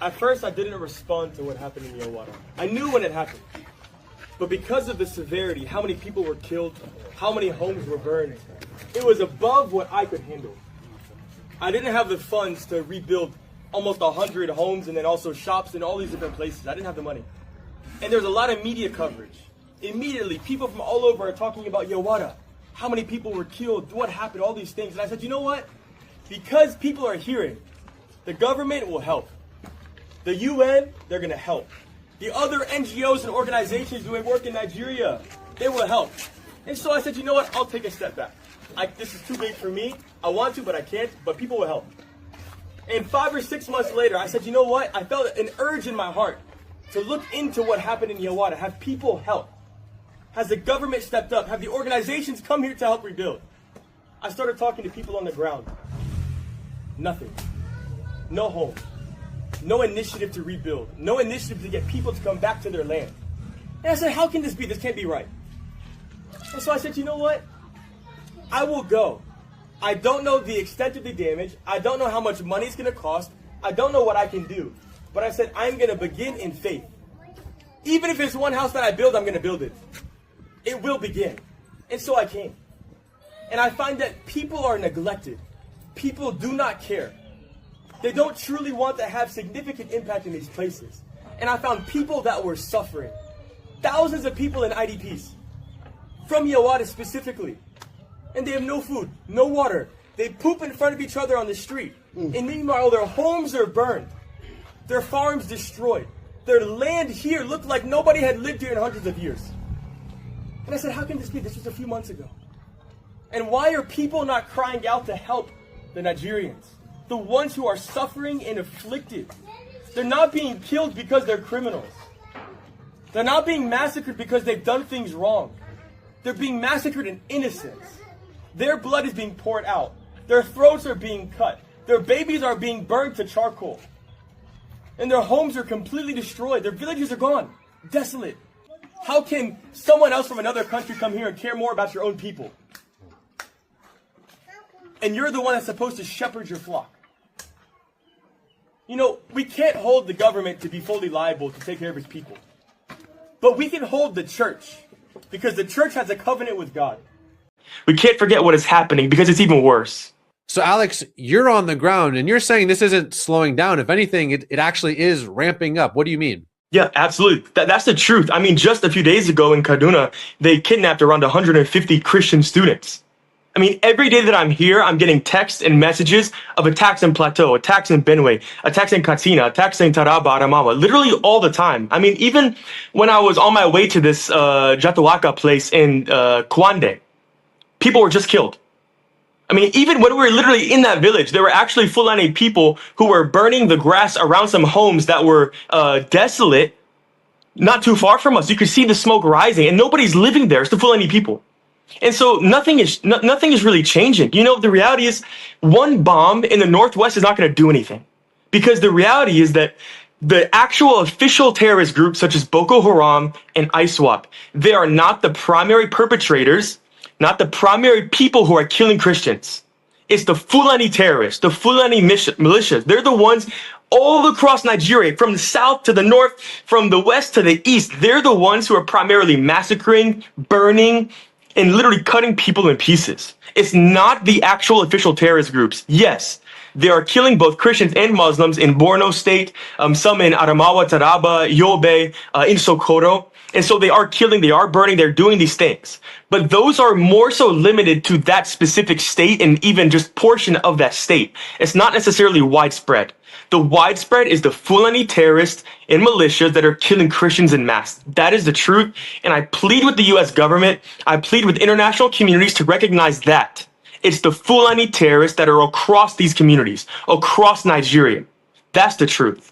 At first, I didn't respond to what happened in Yawara. I knew when it happened. But because of the severity, how many people were killed, how many homes were burned, it was above what I could handle. I didn't have the funds to rebuild almost 100 homes and then also shops in all these different places. I didn't have the money. And there's a lot of media coverage. Immediately, people from all over are talking about Yawara, how many people were killed, what happened, all these things. And I said, you know what? Because people are hearing, the government will help. The UN, they're going to help. The other NGOs and organizations doing work in Nigeria, they will help. And so I said, you know what? I'll take a step back. This is too big for me. I want to, but I can't. But people will help. And 5 or 6 months later, I said, you know what? I felt an urge in my heart to look into what happened in Yawara. Have people help? Has the government stepped up? Have the organizations come here to help rebuild? I started talking to people on the ground. Nothing. No home. No initiative to rebuild. No initiative to get people to come back to their land. And I said, how can this be? This can't be right. And so I said, you know what? I will go. I don't know the extent of the damage. I don't know how much money it's going to cost. I don't know what I can do. But I said, I'm going to begin in faith. Even if it's one house that I build, I'm going to build it. It will begin. And so I came. And I find that people are neglected. People do not care. They don't truly want to have significant impact in these places. And I found people that were suffering. Thousands of people in IDPs. From Yawara specifically. And they have no food, no water. They poop in front of each other on the street. And meanwhile, their homes are burned. Their farms destroyed. Their land here looked like nobody had lived here in hundreds of years. And I said, how can this be? This was a few months ago. And why are people not crying out to help the Nigerians? The ones who are suffering and afflicted. They're not being killed because they're criminals. They're not being massacred because they've done things wrong. They're being massacred in innocence. Their blood is being poured out. Their throats are being cut. Their babies are being burned to charcoal. And their homes are completely destroyed. Their villages are gone. Desolate. How can someone else from another country come here and care more about your own people? And you're the one that's supposed to shepherd your flock. You know, we can't hold the government to be fully liable to take care of its people. But we can hold the church, because the church has a covenant with God. We can't forget what is happening, because it's even worse. So, Alex, you're on the ground, and you're saying this isn't slowing down. If anything, it actually is ramping up. What do you mean? Yeah, absolutely. That's the truth. I mean, just a few days ago in Kaduna, they kidnapped around 150 Christian students. I mean, every day that I'm here, I'm getting texts and messages of attacks in Plateau, attacks in Benue, attacks in Katsina, attacks in Taraba, Adamawa, literally all the time. I mean, even when I was on my way to this Jatawaka place in Kwande, people were just killed. I mean, even when we were literally in that village, there were actually Fulani people who were burning the grass around some homes that were desolate, not too far from us. You could see the smoke rising, and nobody's living there. It's the Fulani people. And so nothing is really changing. You know, the reality is one bomb in the Northwest is not going to do anything, because the reality is that the actual official terrorist groups such as Boko Haram and ISWAP, they are not the primary perpetrators, not the primary people who are killing Christians. It's the Fulani terrorists, the Fulani militias. They're the ones all across Nigeria, from the south to the north, from the west to the east. They're the ones who are primarily massacring, burning, and literally cutting people in pieces. It's not the actual official terrorist groups. Yes, they are killing both Christians and Muslims in Borno State, some in Adamawa, Taraba, Yobe, in Sokoto. And so they are killing, they are burning, they're doing these things. But those are more so limited to that specific state and even just portion of that state. It's not necessarily widespread. The widespread is the Fulani terrorists and militias that are killing Christians en masse. That is the truth. And I plead with the U.S. government, I plead with international communities to recognize that. It's the Fulani terrorists that are across these communities, across Nigeria. That's the truth.